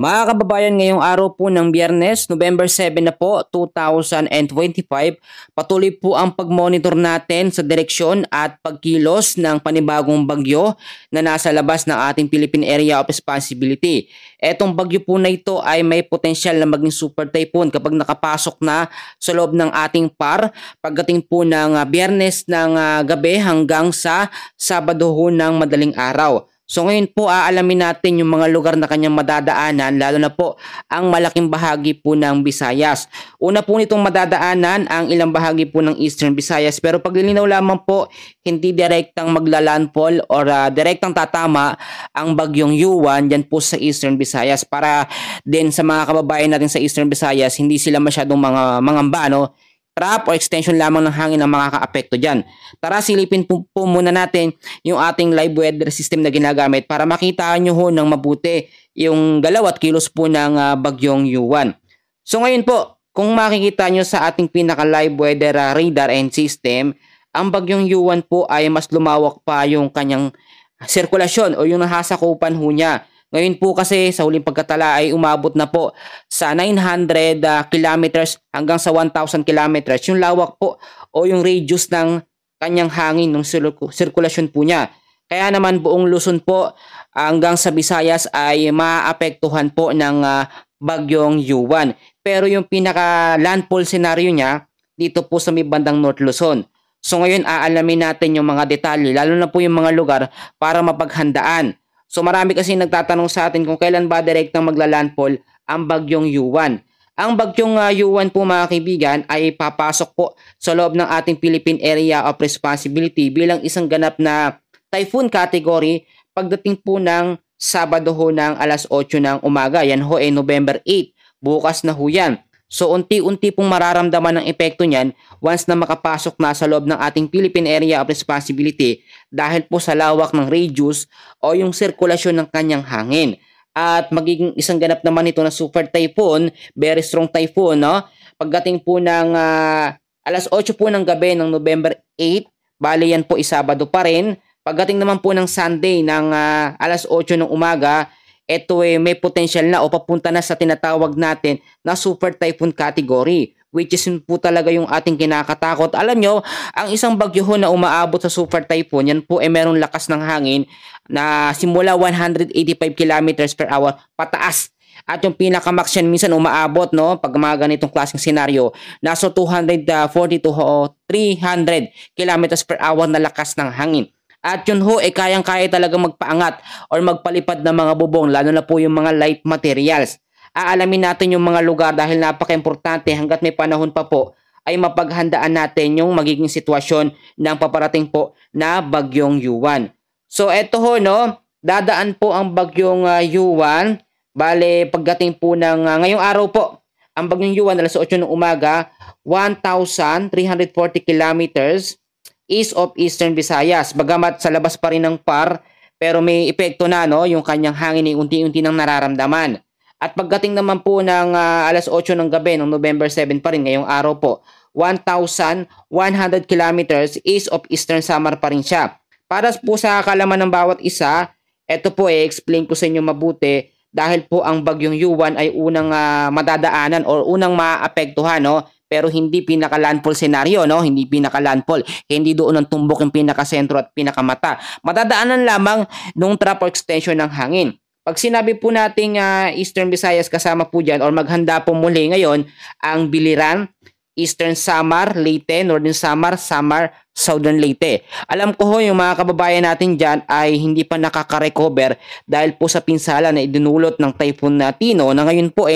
Mga kababayan, ngayong araw po ng Biyernes, November 7 na po, 2025, patuloy po ang pag-monitor natin sa direksyon at pagkilos ng panibagong bagyo na nasa labas ng ating Philippine Area of Responsibility. Etong bagyo po na ito ay may potensyal na maging super typhoon kapag nakapasok na sa loob ng ating PAR pagdating po ng Biyernes ng gabi hanggang sa Sabado ho ng madaling araw. So ngayon po aalamin natin yung mga lugar na kanyang madadaanan, lalo na po ang malaking bahagi po ng Visayas. Una po nitong madadaanan ang ilang bahagi po ng Eastern Visayas, pero paglilinaw lamang po, hindi direktang maglalandfall or direktang tatama ang bagyong Yuan dyan po sa Eastern Visayas, para din sa mga kababayan natin sa Eastern Visayas hindi sila masyadong mangamba, no? Trap o extension lamang ng hangin ang makakaapekto dyan. Tara, silipin po muna natin yung ating live weather system na ginagamit para makita nyo ho ng mabuti yung galaw at kilos po ng bagyong Yuan. So ngayon po, kung makikita nyo sa ating pinaka live weather radar and system, ang bagyong Yuan po ay mas lumawak pa yung kanyang sirkulasyon o yung nahasakupan ho niya. Ngayon po kasi sa huling pagkatala ay umabot na po sa 900 kilometers hanggang sa 1,000 kilometers yung lawak po o yung radius ng kanyang hangin ng sirkulasyon po niya. Kaya naman buong Luzon po hanggang sa Visayas ay maapektuhan po ng bagyong Yuan. Pero yung pinaka landfall scenario niya dito po sa may bandang North Luzon. So ngayon aalamin natin yung mga detalye, lalo na po yung mga lugar para mapaghandaan. So marami kasi nagtatanong sa atin kung kailan ba direktang maglalandfall ang bagyong Yuan. Ang bagyong Yuan po mga kaibigan ay papasok po sa loob ng ating Philippine Area of Responsibility bilang isang ganap na typhoon category pagdating po ng Sabado ho ng alas 8 ng umaga. Yan ho ay November 8. Bukas na ho yan. So unti-unti pong mararamdaman ng epekto niyan once na makapasok na sa loob ng ating Philippine Area of Responsibility dahil po sa lawak ng radius o yung sirkulasyon ng kanyang hangin. At magiging isang ganap naman ito na super typhoon, very strong typhoon, no? Pagdating po ng alas 8 po ng gabi ng November 8, bali yan po Sabado pa rin. Pagdating naman po ng Sunday ng alas 8 ng umaga, ito ay may potential na o papunta na sa tinatawag natin na super typhoon category, which is po talaga yung ating kinakatakot. Alam nyo, ang isang bagyo ho na umaabot sa super typhoon, yan po ay merong lakas ng hangin na simula 185 kilometers per hour pataas. At yung pinakamax yan minsan umaabot, no, pag mga ganitong klaseng senaryo, nasa 240 to 300 kilometers per hour na lakas ng hangin. At yun ho, kayang-kaya talaga magpaangat or magpalipad ng mga bubong, lalo na po yung mga light materials. Aalamin natin yung mga lugar dahil napaka-importante hanggat may panahon pa po ay mapaghandaan natin yung magiging sitwasyon ng paparating po na bagyong Yuan. So eto ho, no, dadaan po ang bagyong Yuan. Bale, pagdating po ng ngayong araw po, ang bagyong Yuan alas 8 ng umaga, 1,340 kilometers east of Eastern Visayas. Bagamat sa labas pa rin ng PAR, pero may epekto na, no, yung kanyang hangin ay unti-unti nang nararamdaman. At pagdating naman po ng alas 8 ng gabi ng November 7 pa rin ngayong araw po, 1,100 kilometers east of Eastern Samar pa rin siya. Para po sa kalaman ng bawat isa, ito po explain ko sa inyo mabuti dahil po ang bagyong Yuan ay unang madadaanan o unang maapektuhan, no? Pero hindi pinaka-landfall scenario, no? Hindi pinaka-landfall. Hindi doon ang tumbok yung pinaka-sentro at pinaka-mata. Madadaanan lamang nung trap or extension ng hangin. Pag sinabi po nating Eastern Visayas, kasama po dyan or maghanda po muli ngayon ang Biliran, Eastern Samar, Leyte, Northern Samar, Samar, Southern Leyte. Alam ko ho yung mga kababayan natin dyan ay hindi pa nakaka-recover dahil po sa pinsala na idinulot ng Typhoon Tino na ngayon po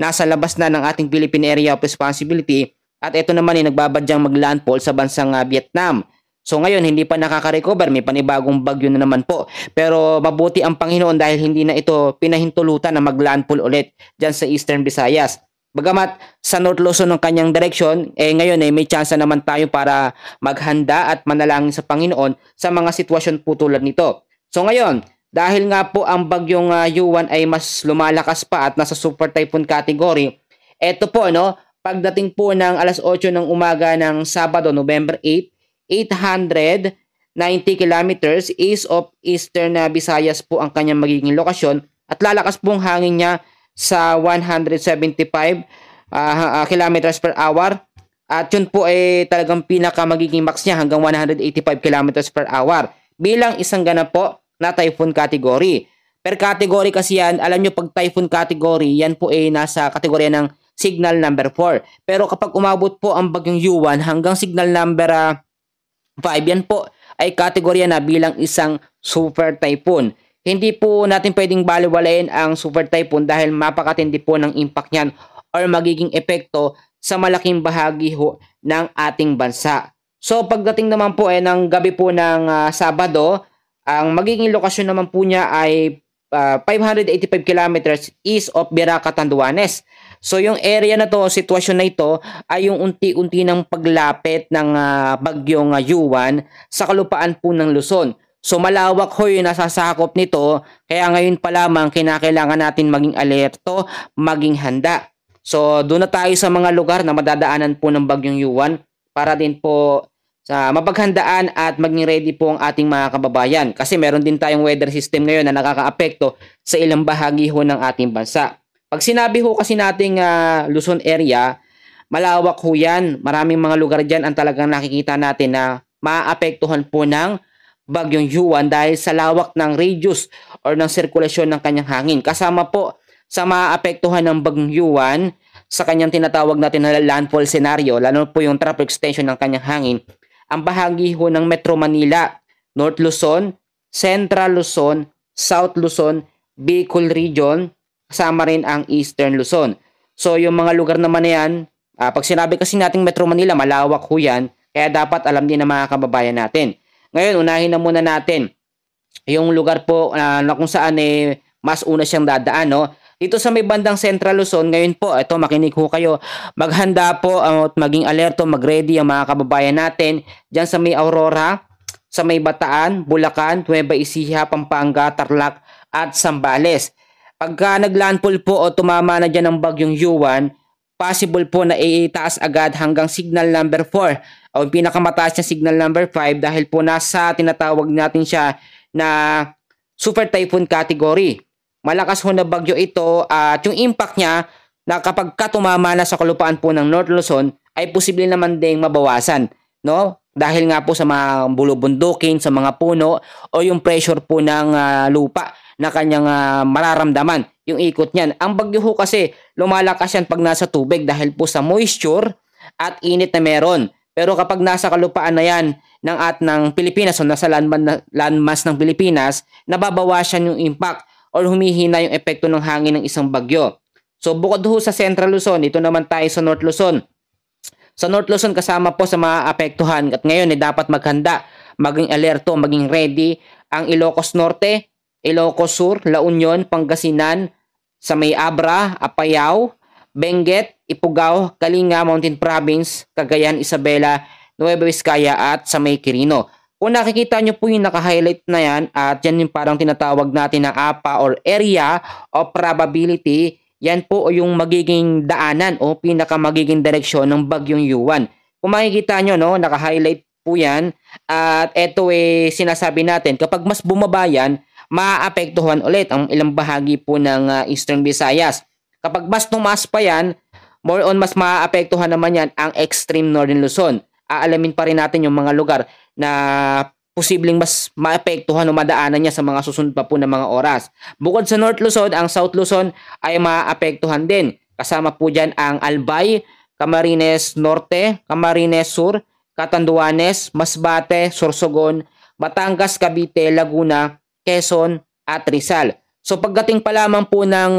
nasa labas na ng ating Philippine Area of Responsibility at ito naman nagbabadyang maglandfall sa bansang Vietnam. So ngayon hindi pa nakaka-recover, may panibagong bagyo na naman po. Pero mabuti ang Panginoon dahil hindi na ito pinahintulutan na maglandfall ulit dyan sa Eastern Visayas. Bagamat sa North Luzon ng kanyang direksyon, ngayon may chance naman tayo para maghanda at manalangin sa Panginoon sa mga sitwasyon po tulad nito. So ngayon, dahil nga po ang bagyong Yuan ay mas lumalakas pa at nasa super typhoon category, eto po, no, pagdating po ng alas 8 ng umaga ng Sabado, November 8, 890 kilometers east of Eastern Visayas po ang kanyang magiging lokasyon at lalakas pong hangin niya sa 175 kilometers per hour. At yun po ay talagang pinaka magiging max niya hanggang 185 kilometers per hour bilang isang ganap po na typhoon category. Per category kasi yan, alam nyo pag typhoon category, yan po ay nasa kategorya ng signal number 4. Pero kapag umabot po ang bagyong Yuan hanggang signal number 5, yan po ay kategorya na bilang isang super typhoon. Hindi po natin pwedeng baliwalain ang super typhoon dahil mapakatindi po ng impact niyan or magiging epekto sa malaking bahagi ho ng ating bansa. So pagdating naman po ng gabi po ng Sabado, ang magiging lokasyon naman po niya ay 585 kilometers east of Viraca, Catanduanes. So yung area na to, sitwasyon na ito ay yung unti-unti ng paglapit ng bagyong Yuan sa kalupaan po ng Luzon. So malawak ho yung nasasakop nito, kaya ngayon pa lamang kinakailangan natin maging alerto, maging handa. So doon na tayo sa mga lugar na madadaanan po ng bagyong Yuan para din po sa mapaghandaan at maging ready po ang ating mga kababayan. Kasi meron din tayong weather system ngayon na nakakaapekto sa ilang bahagi ho ng ating bansa. Pag sinabi ho kasi nating Luzon area, malawak ho yan. Maraming mga lugar dyan ang talagang nakikita natin na maapektuhan po ng bagyong Yuan dahil sa lawak ng radius or ng sirkulasyon ng kanyang hangin. Kasama po sa maapektuhan ng bagyong Yuan sa kanyang tinatawag natin na landfall scenario, lalo po yung tropic extension ng kanyang hangin, ang bahagi ho ng Metro Manila, North Luzon, Central Luzon, South Luzon, Bicol Region, kasama rin ang Eastern Luzon. So yung mga lugar naman na yan, pag sinabi kasi nating Metro Manila, malawak ho yan, kaya dapat alam din ng mga kababayan natin. Ngayon, unahin na muna natin yung lugar po na kung saan mas una siyang dadaan, no? Dito sa may bandang Central Luzon, ngayon po, ito makinig ho kayo, maghanda po at maging alerto, mag-ready ang mga kababayan natin dyan sa may Aurora, sa may Bataan, Bulacan, Nueva Ecija, Pampanga, Tarlac at Zambales. Pagka naglandfall po o tumama na dyan ng bagyong Yuan, possible po na itaas agad hanggang signal number 4 o pinakamataas na signal number 5 dahil po nasa tinatawag natin siya na super typhoon category. Malakas ho na bagyo ito at yung impact niya na kapag tumama na sa kalupaan po ng North Luzon ay posible naman ding mabawasan, no? Dahil nga po sa mga bulubundukin, sa mga puno o yung pressure po ng lupa na kanyang mararamdaman, yung ikot niyan. Ang bagyo ho kasi lumalakas yan pag nasa tubig dahil po sa moisture at init na meron. Pero kapag nasa kalupaan na yan ng Pilipinas o nasa landmass ng Pilipinas, nababawasan yung impact or humihina yung epekto ng hangin ng isang bagyo. So bukod ho sa Central Luzon, dito naman tayo sa North Luzon. Sa North Luzon kasama po sa mga apektuhan at ngayon dapat maghanda, maging alerto, maging ready ang Ilocos Norte, Ilocos Sur, La Union, Pangasinan, sa may Abra, Apayao, Benguet, Ifugao, Kalinga, Mountain Province, Cagayan, Isabela, Nueva Vizcaya at sa may Quirino. Kung nakikita nyo po yung naka-highlight na yan at yan yung parang tinatawag natin na APA or Area of Probability, yan po yung magiging daanan o pinaka magiging direksyon ng bagyong Yuan. Kung makikita nyo, no, naka-highlight po yan at eto sinasabi natin kapag mas bumaba yan, maaapektuhan ulit ang ilang bahagi po ng Eastern Visayas. Kapag mas tumaas pa yan, more on mas maaapektuhan naman yan ang extreme Northern Luzon. Aalamin pa rin natin yung mga lugar na posibleng mas maapektuhan o madaanan niya sa mga susunod pa po ng mga oras. Bukod sa North Luzon, ang South Luzon ay maapektuhan din. Kasama po dyan ang Albay, Camarines Norte, Camarines Sur, Catanduanes, Masbate, Sorsogon, Batangas, Cavite, Laguna, Quezon at Rizal. So pagdating pa lamang po ng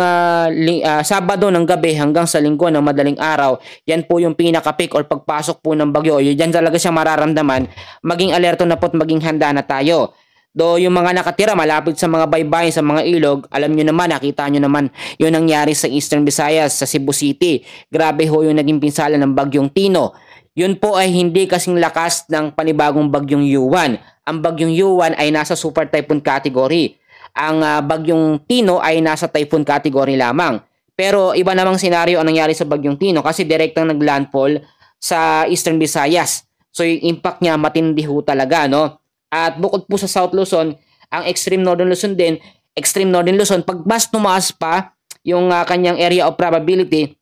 Sabado ng gabi hanggang sa Linggo ng madaling araw, yan po yung pinaka-peak or pagpasok po ng bagyo. Yan talaga siya mararamdaman. Maging alerto na po at maging handa na tayo. Do yung mga nakatira malapit sa mga baybayin, sa mga ilog, alam nyo naman, nakita nyo naman yung nangyari sa Eastern Visayas, sa Cebu City. Grabe ho yung naging pinsala ng bagyong Tino. Yun po ay hindi kasing lakas ng panibagong bagyong Yuan. Ang bagyong Yuan ay nasa super typhoon category. Ang bagyong Tino ay nasa typhoon category lamang. Pero iba namang senaryo ang nangyari sa bagyong Tino kasi direktang naglandfall sa Eastern Visayas. So yung impact niya matindi ho talaga, no? At bukod po sa South Luzon, ang extreme Northern Luzon din, extreme Northern Luzon, pag mas tumaas pa, yung kanyang area of probability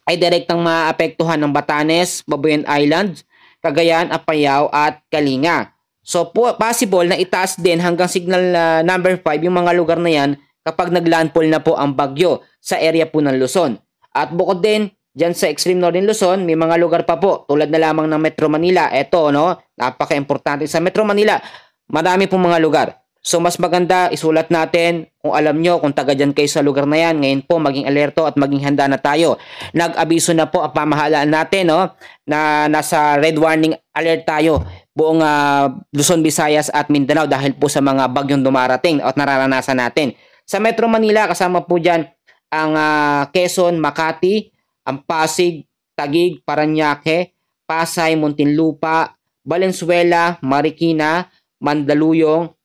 ay direktang maapektuhan ng Batanes, Babuyan Island, Cagayan, Apayao at Kalinga. So possible na itaas din hanggang signal number 5 yung mga lugar na yan kapag naglandfall na po ang bagyo sa area po ng Luzon. At bukod din dyan sa extreme northern Luzon, may mga lugar pa po tulad na lamang ng Metro Manila. Ito, no, napaka-importante sa Metro Manila. Marami pong mga lugar. So mas maganda isulat natin kung alam nyo kung taga dyan kayo sa lugar na yan. Ngayon po maging alerto at maging handa na tayo. Nag-abiso na po ang pamahalaan natin, no, na nasa red warning alert tayo buong Luzon, Visayas at Mindanao dahil po sa mga bagyong dumarating at nararanasan natin. Sa Metro Manila kasama po dyan ang Quezon, Makati, ang Pasig, Taguig, Parañaque, Pasay, Muntinlupa, Valenzuela, Marikina, Mandaluyong,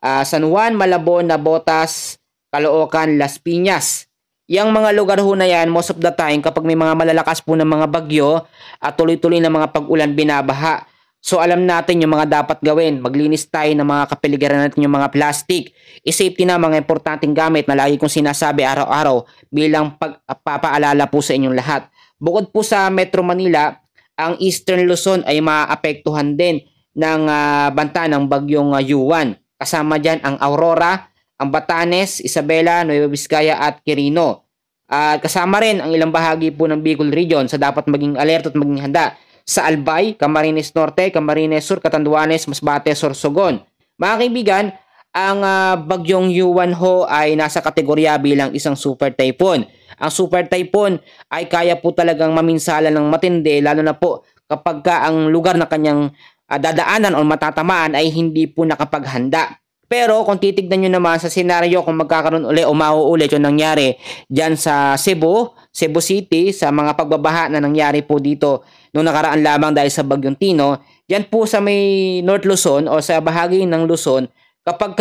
San Juan, Malabon, Navotas, Caloocan, Las Piñas. Yang mga lugar ho na yan, most of the time, kapag may mga malalakas po ng mga bagyo at tuloy-tuloy na mga pag-ulan binabaha. So alam natin yung mga dapat gawin. Maglinis tayo ng mga kapaligiran natin yung mga plastic. I-safety na mga importanteng gamit na lagi kong sinasabi araw-araw bilang pagpapaalala po sa inyong lahat. Bukod po sa Metro Manila, ang Eastern Luzon ay maapektuhan din ng banta ng bagyong Yuan. Kasama dyan ang Aurora, ang Batanes, Isabela, Nueva Vizcaya at Quirino. Kasama rin ang ilang bahagi po ng Bicol Region sa dapat maging alerto at maging handa. Sa Albay, Camarines Norte, Camarines Sur, Catanduanes, Masbate, Sorsogon. Mga kaibigan, ang bagyong Yuan ho ay nasa kategorya bilang isang super typhoon. Ang super typhoon ay kaya po talagang maminsala ng matindi lalo na po kapag ang lugar na kanyang dadaanan o matatamaan ay hindi po nakapaghanda. Pero kung titignan nyo naman sa senaryo kung magkakaroon uli o mauulit yung nangyari dyan sa Cebu City, sa mga pagbabaha na nangyari po dito noong nakaraan lamang dahil sa bagyong Tino, yan po sa may North Luzon o sa bahagi ng Luzon, kapag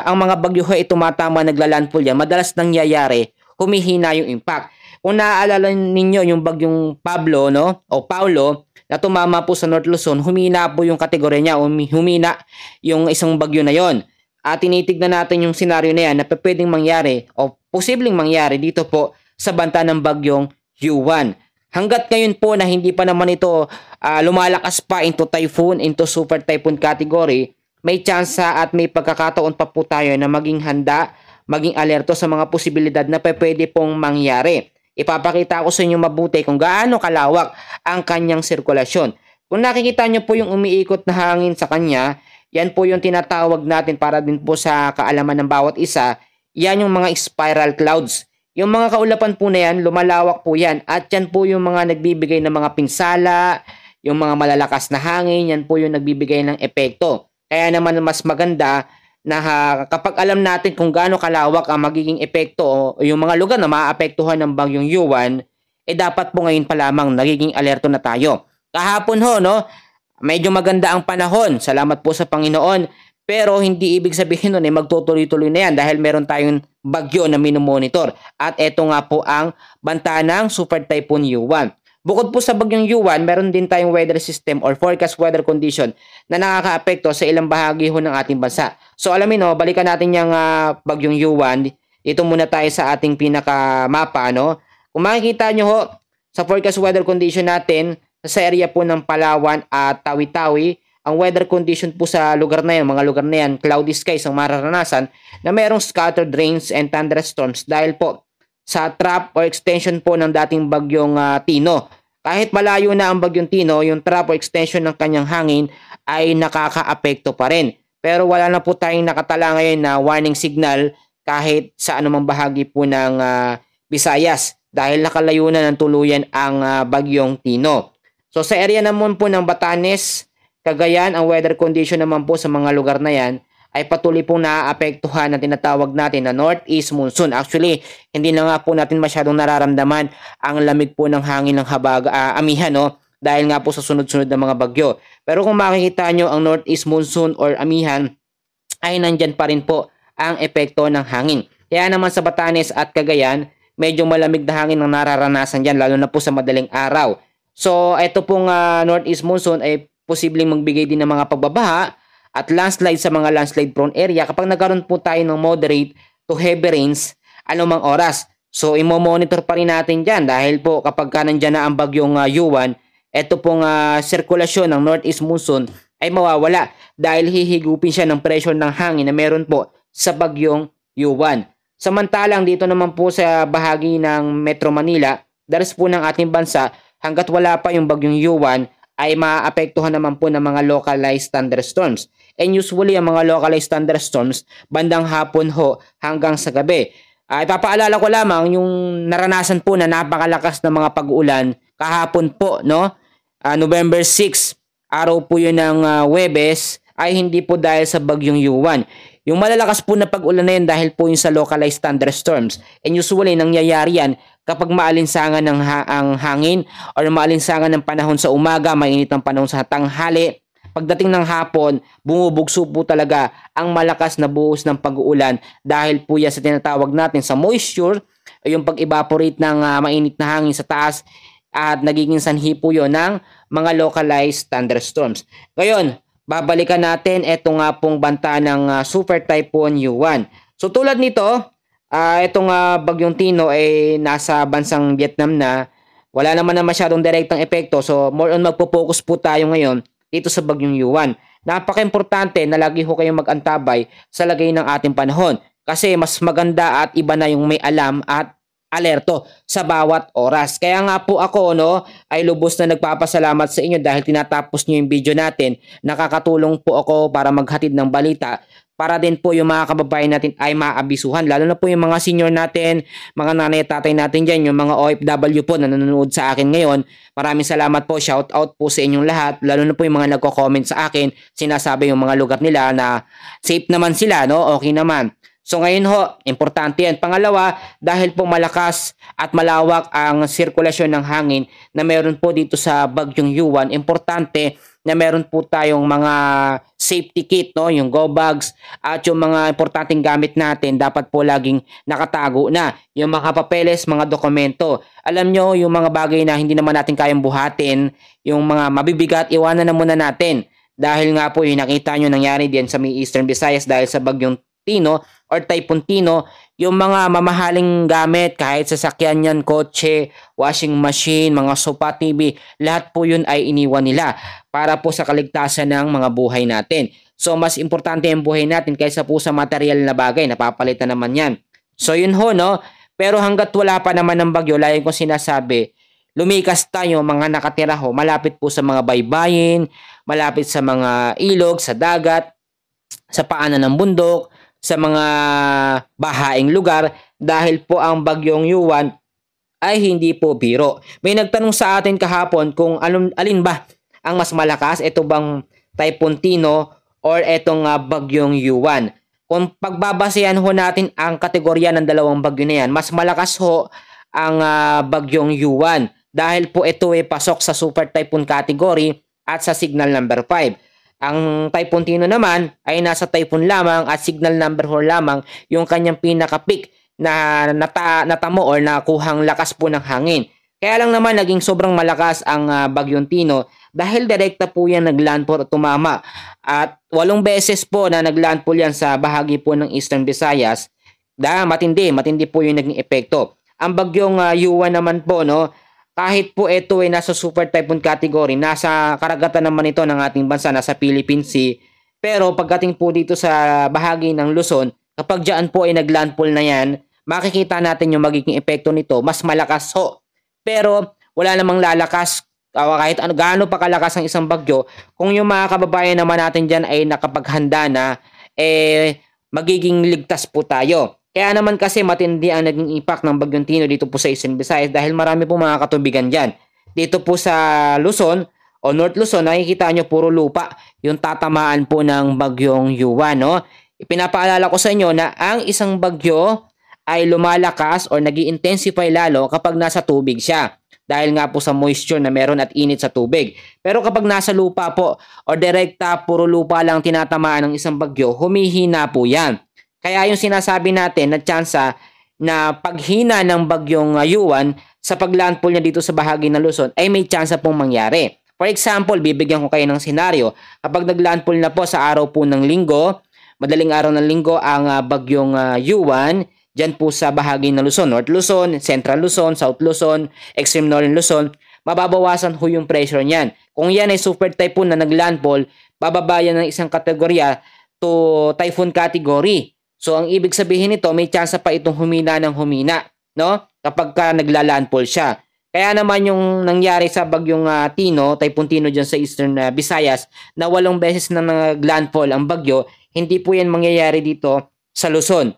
ang mga bagyo ay tumatama naglalandfall yan, madalas nangyayari, humihina yung impact. Kung naaalala ninyo yung bagyong Pablo, no, o Paulo, na tumama po sa North Luzon, humina po yung kategorya niya o humina yung isang bagyo na yon. At tinitignan natin yung senaryo na yan na pwedeng mangyari o posibleng mangyari dito po sa banta ng bagyong Yuan. Hanggat ngayon po na hindi pa naman ito lumalakas pa into typhoon, into super typhoon category, may tsansa at may pagkakataon pa po tayo na maging handa, maging alerto sa mga posibilidad na pwede pong mangyari. Ipapakita ko sa inyo mabuti kung gaano kalawak ang kanyang sirkulasyon. Kung nakikita nyo po yung umiikot na hangin sa kanya, yan po yung tinatawag natin para din po sa kaalaman ng bawat isa, yan yung mga spiral clouds. Yung mga kaulapan po na yan, lumalawak po yan. At yan po yung mga nagbibigay ng mga pinsala, yung mga malalakas na hangin, yan po yung nagbibigay ng epekto. Kaya naman mas maganda na kapag alam natin kung gaano kalawak ang magiging epekto o yung mga lugar na maapektuhan ng bagyong Yuan, dapat po ngayon pa lamang nagiging alerto na tayo. Kahapon ho, no, medyo maganda ang panahon. Salamat po sa Panginoon. Pero hindi ibig sabihin nun magtutuloy-tuloy na yan dahil meron tayong bagyo na minomonitor. At eto nga po ang banta ng Super Typhoon Yuan. Bukod po sa bagyong Yuan, meron din tayong weather system or forecast weather condition na nakakaapekto sa ilang bahagi ho ng ating bansa. So alamin no, balikan natin yung bagyong Yuan. Dito muna tayo sa ating pinaka-mapa. No? Kung makikita nyo ho, sa forecast weather condition natin, sa area po ng Palawan at Tawi-Tawi, ang weather condition po sa lugar na yan, mga lugar na yan, cloudy skies ang mararanasan na merong scattered rains and thunderstorms dahil po sa trap or extension po ng dating bagyong Tino. Kahit malayo na ang bagyong Tino, yung trap or extension ng kanyang hangin ay nakakaapekto pa rin. Pero wala na po tayong nakatala ngayon na warning signal kahit sa anumang bahagi po ng Visayas dahil nakalayo na ng tuluyan ang bagyong Tino. So sa area naman po ng Batanes, Cagayan, ang weather condition naman po sa mga lugar na yan ay patuloy pong naaapektuhan na tinatawag natin na northeast monsoon. Actually, hindi na nga po natin masyadong nararamdaman ang lamig po ng hangin ng amihan, no? Dahil nga po sa sunod-sunod na mga bagyo. Pero kung makikita nyo ang northeast monsoon or amihan, ay nandyan pa rin po ang epekto ng hangin. Kaya naman sa Batanes at Cagayan, medyo malamig na hangin ang nararanasan dyan, lalo na po sa madaling araw. So, ito pong northeast monsoon ay posibleng magbigay din ng mga pagbabaha at landslide sa mga landslide prone area kapag nagkaroon po tayo ng moderate to heavy rains anumang oras. So imo-monitor pa rin natin dyan dahil po kapag ka nandyan na ang bagyong Yuan, ito pong sirkulasyon ng northeast monsoon ay mawawala dahil hihigupin siya ng pressure ng hangin na meron po sa bagyong Yuan. Samantalang dito naman po sa bahagi ng Metro Manila, daras po ng ating bansa, hanggat wala pa yung bagyong Yuan, ay maapektuhan naman po ng mga localized thunderstorms. And usually, ang mga localized thunderstorms, bandang hapon ho hanggang sa gabi. Ipapaalala ko lamang yung naranasan po na napakalakas na mga pag-uulan kahapon po, no? November 6, araw po yun ng Huwebes, ay hindi po dahil sa bagyong Yuan. Yung malalakas po na pag-ulan na yun dahil po yung sa localized thunderstorms. And usually, nangyayari yan kapag maalinsangan ng ang hangin or maalinsangan ng panahon sa umaga, mainit ang panahon sa tanghali. Pagdating ng hapon, bumubugso po talaga ang malakas na buhos ng pag-uulan dahil po yan sa tinatawag natin sa moisture, yung pag-evaporate ng mainit na hangin sa taas at nagiging sanhi po yun ng mga localized thunderstorms. Ngayon, babalikan natin ito nga pong banta ng Super Typhoon Yuan. So tulad nito, itong bagyong Tino ay nasa bansang Vietnam na, wala naman na masyadong direktang epekto. So more on magpo-focus po tayo ngayon dito sa bagyong Yuan. Napaka-importante na lagi ho kayong mag-antabay sa lagay ng ating panahon kasi mas maganda at iba na yung may alam at alerto sa bawat oras. Kaya nga po ako ay lubos na nagpapasalamat sa inyo dahil tinatapos niyo yung video natin. Nakakatulong po ako para maghatid ng balita para din po yung mga kababayan natin ay maabisuhan. Lalo na po yung mga senior natin, mga nanay at tatay natin dyan, yung mga OFW po na nanonood sa akin ngayon. Maraming salamat po, shout out po sa inyong lahat. Lalo na po yung mga nagko-comment sa akin, sinasabi yung mga lugar nila na safe naman sila, okay naman. So ngayon importante yan. Pangalawa, dahil po malakas at malawak ang sirkulasyon ng hangin na meron po dito sa bagyong Yuan, importante na meron po tayong mga safety kit, yung go bags at yung mga importanteng gamit natin dapat po laging nakatago na. Yung mga papeles, mga dokumento. Alam nyo, yung mga bagay na hindi naman natin kayang buhatin, yung mga mabibigat, iwanan na muna natin. Dahil nga po yung nakita nyo nangyari din sa may Eastern Visayas dahil sa bagyong Tino or Typhoon Tino, yung mga mamahaling gamit kahit sasakyan yan, kotse, washing machine, mga sofa, TV, lahat po yun ay iniwan nila para po sa kaligtasan ng mga buhay natin. So mas importante ang buhay natin kaysa po sa material na bagay, napapalitan naman yan. So yun pero hanggat wala pa naman ng bagyo, lagi kong sinasabi, lumikas tayo mga nakatira malapit po sa mga baybayin, malapit sa mga ilog, sa dagat, sa paanan ng bundok, sa mga bahaing lugar dahil po ang bagyong Yuan ay hindi po biro. May nagtanong sa atin kahapon kung alin ba ang mas malakas, ito bang Typhoon Tino or itong bagyong Yuan. Kung pagbabasehan natin ang kategorya ng dalawang bagyo na yan, mas malakas ang bagyong Yuan dahil po ito ay pasok sa Super Typhoon category at sa signal number 5. Ang Typhoon Tino naman ay nasa typhoon lamang at signal number 4 lamang yung kanyang pinaka-peak na natamo or nakuhang lakas po ng hangin. Kaya lang naman naging sobrang malakas ang bagyong Tino dahil direkta po yan naglandfall at tumama. At 8 beses po na naglandfall yan sa bahagi po ng Eastern Visayas. Matindi po yung naging epekto. Ang bagyong Yuan naman po, kahit po ito ay nasa Super Typhoon category, nasa karagatan naman ito ng ating bansa, nasa Philippine Sea. Pero pagdating po dito sa bahagi ng Luzon, kapag dyan po ay naglandfall na yan, makikita natin yung magiging epekto nito, mas malakas Pero wala namang lalakas, kahit gaano pa kalakas ang isang bagyo, kung yung mga kababayan naman natin dyan ay nakapaghanda na, magiging ligtas po tayo. Kaya naman kasi matindi ang naging impact ng bagyong Tino dito po sa Eastern Visayas dahil marami po mga katubigan dyan. Dito po sa Luzon o North Luzon, nakikita nyo puro lupa yung tatamaan po ng bagyong Yuan. Ipinapaalala ko sa inyo na ang isang bagyo ay lumalakas o nag-i-intensify lalo kapag nasa tubig siya. Dahil nga po sa moisture na meron at init sa tubig. Pero kapag nasa lupa po o direkta puro lupa lang tinatamaan ng isang bagyo, humihina po yan. Kaya yung sinasabi natin na tsansa na paghina ng bagyong Yuan sa paglandfall niya dito sa bahagi ng Luzon ay may tsansa pong mangyari. For example, bibigyan ko kayo ng senaryo. Kapag naglandfall na po sa araw po ng linggo, madaling araw ng linggo ang bagyong Yuan, dyan po sa bahagi ng Luzon, North Luzon, Central Luzon, South Luzon, Extreme Northern Luzon, mababawasan ho yung pressure niyan. Kung yan ay super typhoon na naglandfall, bababa yan ng isang kategorya to typhoon category. So ang ibig sabihin nito, may chance pa itong humina ng humina, no? Kapag ka naglalandfall siya. Kaya naman yung nangyari sa bagyong Tino, Typhoon Tino dyan sa Eastern Visayas, na 8 beses na naglandfall ang bagyo, hindi po yan mangyayari dito sa Luzon.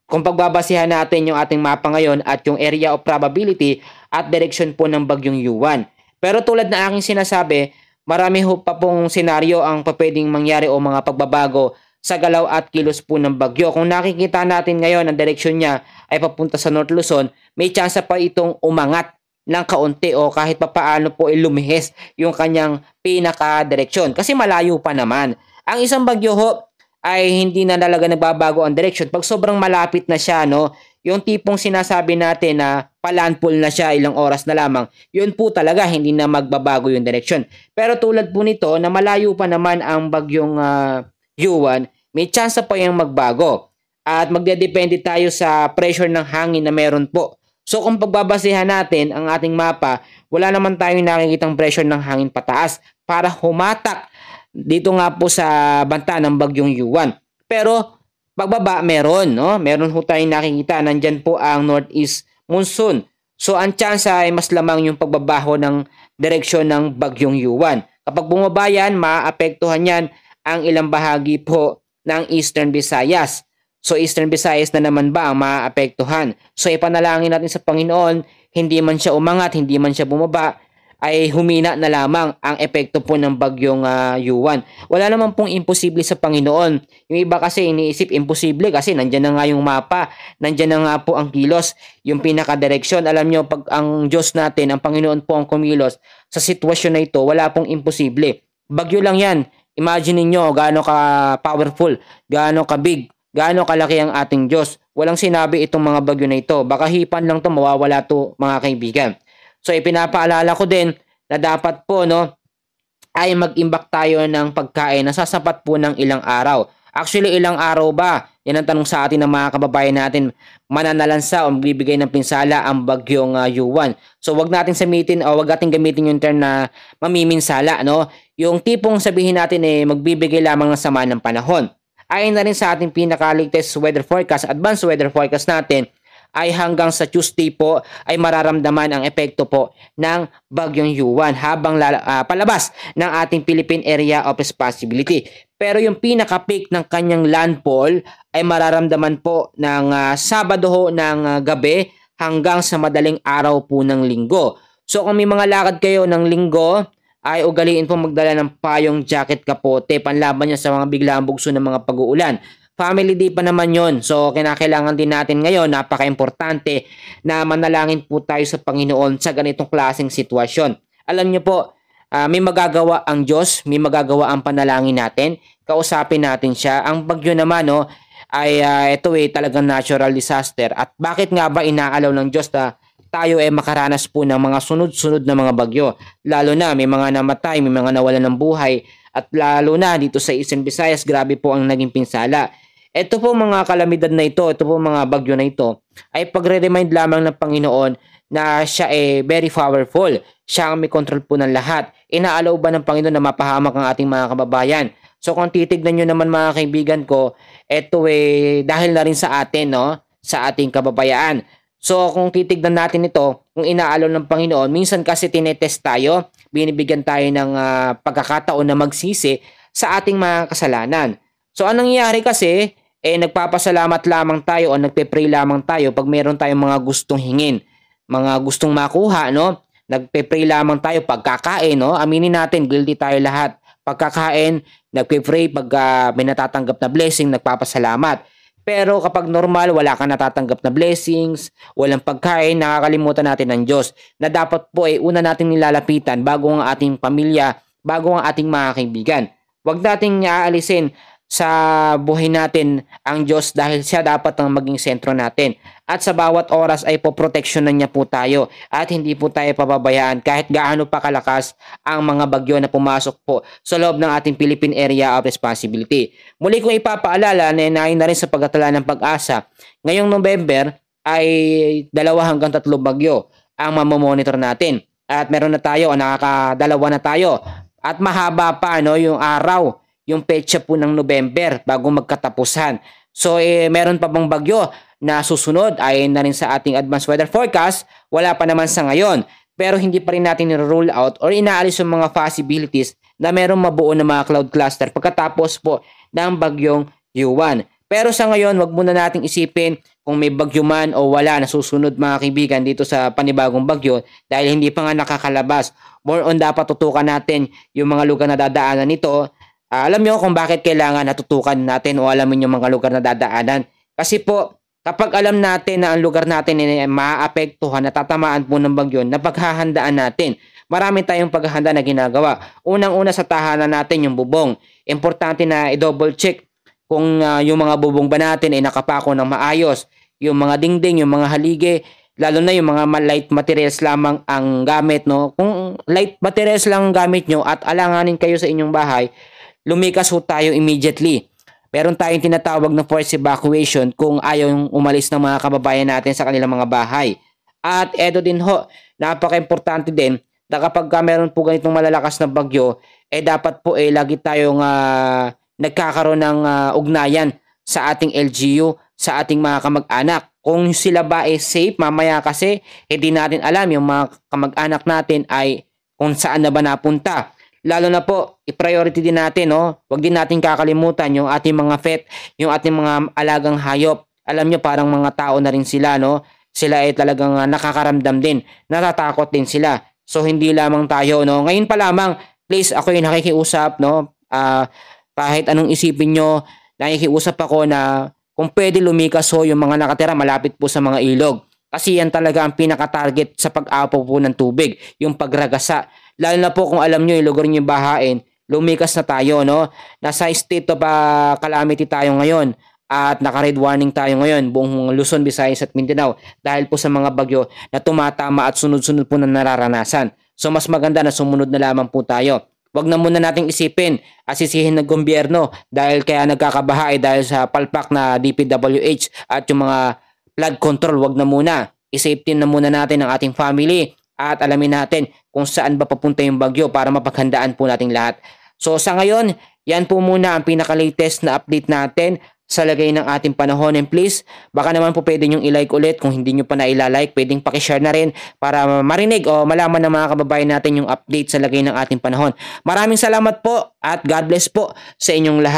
Kung pagbabasihan natin yung ating mapa ngayon at yung area of probability at direction po ng bagyong Yuan. Pero tulad na aking sinasabi, marami ho pa pong senaryo ang pwedeng mangyari o mga pagbabago sa galaw at kilos po ng bagyo. Kung nakikita natin ngayon ang direksyon niya ay papunta sa North Luzon, may chance pa itong umangat ng kaunti o kahit papaano po lumihis yung kanyang pinaka-direksyon kasi malayo pa naman. Ang isang bagyo ho ay hindi na talaga nagbabago ang direksyon pag sobrang malapit na siya, no? Yung tipong sinasabi natin na palandfall na siya ilang oras na lamang, yun po talaga hindi na magbabago yung direksyon. Pero tulad po nito na malayo pa naman ang bagyong Yuan, may chance pa yung magbago. At magdedepende tayo sa pressure ng hangin na meron po. So kung pagbabasihan natin ang ating mapa, wala naman tayong nakikitang pressure ng hangin pataas para humatak dito nga po sa banta ng bagyong Yuan. Pero pagbaba meron, no? Meron ho tayong nakikita, nandyan po ang northeast monsoon. So ang chance ay mas lamang yung pagbabaho ng direksyon ng bagyong Yuan. Kapag bumaba yan, maapektuhan yan ang ilang bahagi po ng Eastern Visayas. So Eastern Visayas na naman ba ang maapektuhan? So ipanalangin natin sa Panginoon, hindi man siya umangat, hindi man siya bumaba, ay humina na lamang ang epekto po ng bagyong Yuan. Wala naman pong imposible sa Panginoon. Yung iba kasi iniisip imposible kasi nandyan na nga yung mapa, nandyan na nga po ang kilos, yung pinaka-direksyon. Alam nyo, pag ang Diyos natin, ang Panginoon po ang kumilos sa sitwasyon na ito, wala pong imposible. Bagyo lang yan. Imagine niyo gaano ka powerful, gaano ka big, gaano kalaki ang ating Diyos. Walang sinabi itong mga bagyo na ito. Baka hipan lang to, mawawala to mga kaibigan. So ipinapaalala ko din na dapat po ay mag-imbak tayo ng pagkain na sasapat po ng ilang araw. Actually, ilang araw ba? Yan ang tanong sa atin ng mga kababayan natin. Mananalansa o magbibigay ng pinsala ang bagyong Yuan. So wag natin gamitin yung term na mamiminsala, no? Yung tipong sabihin natin magbibigay lamang ng sama ng panahon. Ayon na rin sa ating pinaka-latest weather forecast, advanced weather forecast natin, ay hanggang sa Tuesday po ay mararamdaman ang epekto po ng bagyong Yuan habang palabas ng ating Philippine Area of Responsibility. Pero yung pinaka-peak ng kanyang landfall ay mararamdaman po ng Sabado ho ng gabi hanggang sa madaling araw po ng Linggo. So kung may mga lakad kayo ng Linggo, ay ugaliin po magdala ng payong, jacket, kapote, panlaban niya sa mga biglang bugso ng mga pag-uulan. Family day pa naman yon. So, kinakailangan din natin ngayon, napaka-importante na manalangin po tayo sa Panginoon sa ganitong klaseng sitwasyon. Alam niyo po, may magagawa ang Diyos, may magagawa ang panalangin natin. Kausapin natin siya. Ang bagyo naman, ay ito talagang natural disaster. At bakit nga ba inaalaw ng Diyos na tayo ay makaranas po ng mga sunod-sunod na mga bagyo? Lalo na may mga namatay, may mga nawalan ng buhay. At lalo na dito sa Eastern Visayas, grabe po ang naging pinsala. Ito po mga kalamidad na ito, ito po mga bagyo na ito, ay pagre-remind lamang ng Panginoon na siya ay very powerful. Siya ang may control po ng lahat. Inaalaw ba ng Panginoon na mapahamak ang ating mga kababayan? So kung titignan nyo naman mga kaibigan ko, ito dahil na rin sa atin, sa ating kababayaan. So kung titignan natin ito, kung inaalaw ng Panginoon, minsan kasi tinetest tayo, binibigyan tayo ng pagkakataon na magsisi sa ating mga kasalanan. So anong nangyayari kasi, nagpapasalamat lamang tayo o nagpe-pray lamang tayo pag meron tayong mga gustong hingin, mga gustong makuha, Nagpe-pray lamang tayo pagkakain, Aminin natin, guilty tayo lahat. Pagkakain, nagpe-pray pag may natatanggap na blessing, nagpapasalamat. Pero kapag normal, wala kang natatanggap na blessings, walang pagkain, nakakalimutan natin ng Diyos na dapat po una natin nilalapitan bago ang ating pamilya, bago ang ating mga kaibigan. Huwag nating aalisin sa buhay natin ang Diyos dahil siya dapat ang maging sentro natin. At sa bawat oras ay poproteksyonan niya po tayo at hindi po tayo pababayaan kahit gaano pa kalakas ang mga bagyo na pumasok po sa loob ng ating Philippine Area of Responsibility. Muli kong ipapaalala na inahin na rin sa pagtatala ng Pag-asa. Ngayong November ay 2 hanggang 3 bagyo ang mamomonitor natin. At meron na tayo, nakakadalawa na tayo. At mahaba pa yung araw, yung petsa po ng November bago magkatapusan. So meron pa bang bagyo na susunod ayon na rin sa ating advanced weather forecast? Wala pa naman sa ngayon. Pero hindi pa rin natin ni-rule out or inaalis yung mga possibilities na merong mabuo na mga cloud cluster pagkatapos po ng bagyong Yuan. Pero sa ngayon, wag muna nating isipin kung may bagyo man o wala na susunod mga kaibigan dito sa panibagong bagyo dahil hindi pa nga nakakalabas. More on dapat tutukan natin yung mga lugar na dadaanan nito. Alam nyo kung bakit kailangan natutukan natin o alamin yung mga lugar na dadaanan. Kasi po, kapag alam natin na ang lugar natin ay maaapektuhan, natatamaan po ng bagyo, napaghahandaan natin. Marami tayong paghahanda na ginagawa. Unang-una sa tahanan natin yung bubong. Importante na i-double check kung yung mga bubong ba natin ay nakapako ng maayos. Yung mga dingding, yung mga haligi, lalo na yung mga light materials lamang ang gamit. No? Kung light materials lang ang gamit nyo at alanganin kayo sa inyong bahay, lumikas ho tayo immediately. Meron tayong tinatawag na forced evacuation kung ayaw umalis ng mga kababayan natin sa kanilang mga bahay. At eto din ho, napaka-importante din na kapag meron po ganitong malalakas na bagyo, dapat po lagi tayong nagkakaroon ng ugnayan sa ating LGU, sa ating mga kamag-anak. Kung sila ba ay safe, mamaya kasi hindi natin alam yung mga kamag-anak natin ay kung saan na ba napunta. Lalo na po, i-priority din natin, no? Huwag din natin kakalimutan yung ating mga pet, yung ating mga alagang hayop. Alam nyo, parang mga tao na rin sila, no? Sila ay talagang nakakaramdam din. Natatakot din sila. So, hindi lamang tayo, no? Ngayon pa lamang, please, ako yung nakikiusap, no? Kahit anong isipin nyo, nakikiusap ako na kung pwede lumikas ho yung mga nakatira malapit po sa mga ilog. Kasi yan talaga ang pinaka-target sa pag-apaw po ng tubig, yung pagragasa. Lalo na po kung alam nyo yung lugar nyo bahain, lumikas na tayo, no? Nasa state of calamity tayo ngayon at naka-red warning tayo ngayon, buong Luzon, Visayas at Mindanao dahil po sa mga bagyo na tumatama at sunod-sunod po na nararanasan. So mas maganda na sumunod na lamang po tayo. Wag na muna nating isipin, asisihin ng gobyerno dahil kaya nagkakabaha dahil sa palpak na DPWH at yung mga flood control. Wag na muna. I-safety na muna natin ang ating family at alamin natin kung saan ba papunta yung bagyo para mapaghandaan po nating lahat. So sa ngayon, yan po muna ang pinaka-latest na update natin sa lagay ng ating panahon. And please, baka naman po pwede nyong i-like ulit. Kung hindi nyo pa na-like, pwedeng pakishare na rin para marinig o malaman ng mga kababayan natin yung update sa lagay ng ating panahon. Maraming salamat po at God bless po sa inyong lahat.